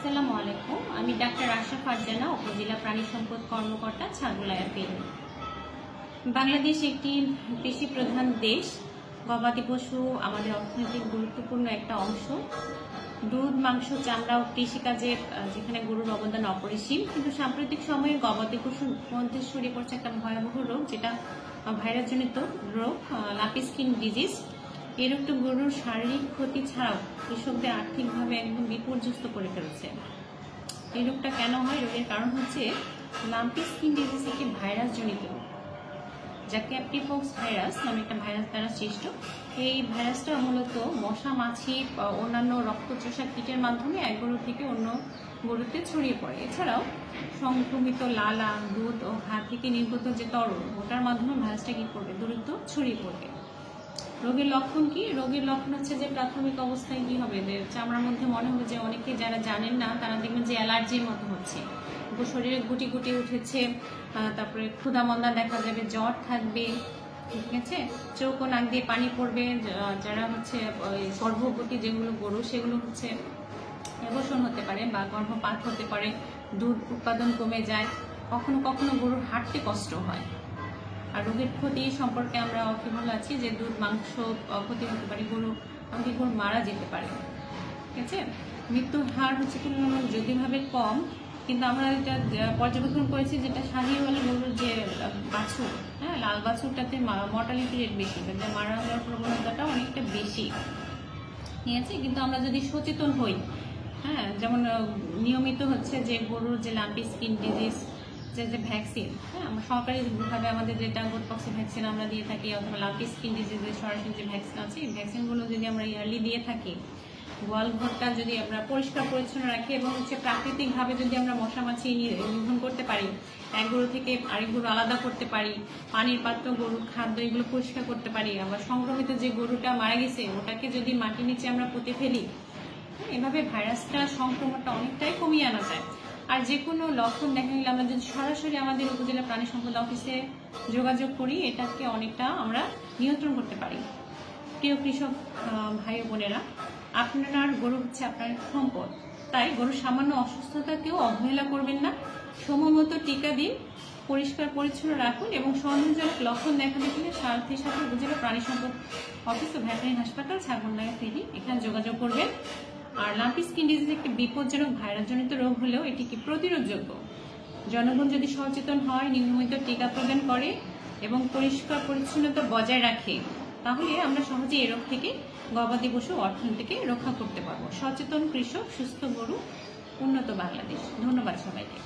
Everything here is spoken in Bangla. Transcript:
আসসালামু আলাইকুম। আমি ডাক্তার আশা ফারজানা, উপজেলা প্রাণী সম্পদ কর্মকর্তা, ছাগলায়া ফেনী। বাংলাদেশ একটি কৃষি প্রধান দেশ। গবাদি পশু আমাদের অর্থনৈতিক গুরুত্বপূর্ণ একটা অংশ। দুধ, মাংস, চামড়া ও কৃষিকাজে যেখানে গরুর অবদান অপরিসীম, কিন্তু সাম্প্রতিক সময়ে গবাদি পশুর মধ্যে ছড়িয়ে পড়ছে একটা ভয়াবহ রোগ, যেটা ভাইরাসজনিত রোগ, লাম্পি স্কিন ডিজিজ। এই রোগটা গরুর শারীরিক ক্ষতি ছাড়াও কৃষকদের আর্থিকভাবে একদম বিপর্যস্ত করে ফেলছে। এই রোগটা কেন হয়? রোগের কারণ হচ্ছে লাম্পি স্কিন ডিজিজ একটি ভাইরাসজনিত রোগ, যা ক্যাপটিপক্স ভাইরাস নামে একটা ভাইরাস দ্বারা সৃষ্ট। এই ভাইরাসটা মূলত মশা, মাছি বা অন্যান্য রক্তচোষা কীটের মাধ্যমে এক গরু থেকে অন্য গরুতে ছড়িয়ে পড়ে। এছাড়াও সংক্রমিত লালা, দুধ ও হাত থেকে নির্গত যে তরল, ওটার মাধ্যমে ভাইরাসটা কি করবে? দ্রুত ছড়িয়ে পড়বে। রোগের লক্ষণ কি? রোগের লক্ষণ হচ্ছে যে প্রাথমিক অবস্থায় কি হবে, যে চামড়ার মধ্যে মনে হবে, যে অনেকে যারা জানেন না তারা দেখবেন যে অ্যালার্জির মতো হচ্ছে, শরীরে গুটি গুটি উঠেছে, তারপরে ক্ষুধা-মন্দা দেখা যাবে, জ্বর থাকবে, ঠিক আছে, চোখ ও নাক দিয়ে পানি পড়বে। যারা হচ্ছে গর্ভবতী যেগুলো গরু, সেগুলো হচ্ছে অ্যাবর্শন হতে পারে বা গর্ভপাত হতে পারে, দুধ উৎপাদন কমে যায়, কখনো কখনো গরুর হাঁটতে কষ্ট হয়। আর রোগের ক্ষতি সম্পর্কে আমরা অকিবল আছি যে দুধ, মাংস ক্ষতি হতে পারে, গরু মারা যেতে পারে, ঠিক আছে। মৃত্যুর হার হচ্ছে যদিভাবে কম, কিন্তু আমরা এটা পর্যবেক্ষণ করেছি যেটা শাহিওয়াল গরুর যে বাছুর, হ্যাঁ, লাল বাছুরটাতে মর্টালিটি রেট বেশি, যে মারা যাওয়ার প্রবণতাটা অনেকটা বেশি, ঠিক আছে। কিন্তু আমরা যদি সচেতন হই, হ্যাঁ, যেমন নিয়মিত হচ্ছে যে গরুর যে লাম্পি স্কিন ডিজিজ যে ভ্যাকসিন, হ্যাঁ, আমরা সরকারিভাবে আমাদের যেটা গোটপক্সের ভ্যাকসিন আমরা দিয়ে থাকি, অথবা লাম্পি স্কিন ডিজিজের সরাসরি যে ভ্যাকসিন আছে, এই ভ্যাকসিনগুলো যদি আমরা ইয়ারলি দিয়ে থাকি, গোয়াল ঘরটা যদি আমরা পরিষ্কার পরিচ্ছন্ন রাখি এবং হচ্ছে প্রাকৃতিকভাবে যদি আমরা মশা মাছি নিধন করতে পারি, এক গরু থেকে আরেক গরু আলাদা করতে পারি, পানির পাত্র, গরুর খাদ্য, এগুলো পরিষ্কার করতে পারি, আবার সংক্রমিত যে গরুটা মারা গেছে ওটাকে যদি মাটির নিচে আমরা পুঁতে ফেলি, এভাবে ভাইরাসটা সংক্রমণটা অনেকটাই কমিয়ে আনা যায়। আর যে কোনো লক্ষণ দেখা গেলে আমরা যদি সরাসরি আমাদের উপজেলা প্রাণী সম্পদ অফিসে যোগাযোগ করি, এটাকে অনেকটা আমরা নিয়ন্ত্রণ করতে পারি। প্রিয় কৃষক ভাই বোনেরা, আপনার গরু হচ্ছে আপনার সম্পদ, তাই গরুর সামান্য অসুস্থতাকেও অবহেলা করবেন না। সময়মতো টিকা দিন, পরিষ্কার পরিচ্ছন্ন রাখুন এবং সন্দেহজনক লক্ষণ দেখা দিলে সাথে সাথে উপজেলা প্রাণী সম্পদ অফিস ও ভেটেরিনারি হাসপাতাল, ছাগলনাইয়া ফেনী, এখানে যোগাযোগ করবেন। আর লাম্পি স্কিন ডিজিজ একটি বিপজ্জনক ভাইরাসজনিত রোগ হলেও এটি কি প্রতিরোধযোগ্য। জনগণ যদি সচেতন হয়, নিয়মিত টিকা প্রদান করে এবং পরিষ্কার পরিচ্ছন্নতা বজায় রাখে, তাহলে আমরা সহজে এই রোগ থেকে গবাদি পশু অর্থনীতিকে রক্ষা করতে পারবো। সচেতন কৃষক, সুস্থ গরু, উন্নত বাংলাদেশ। ধন্যবাদ সবাইকে।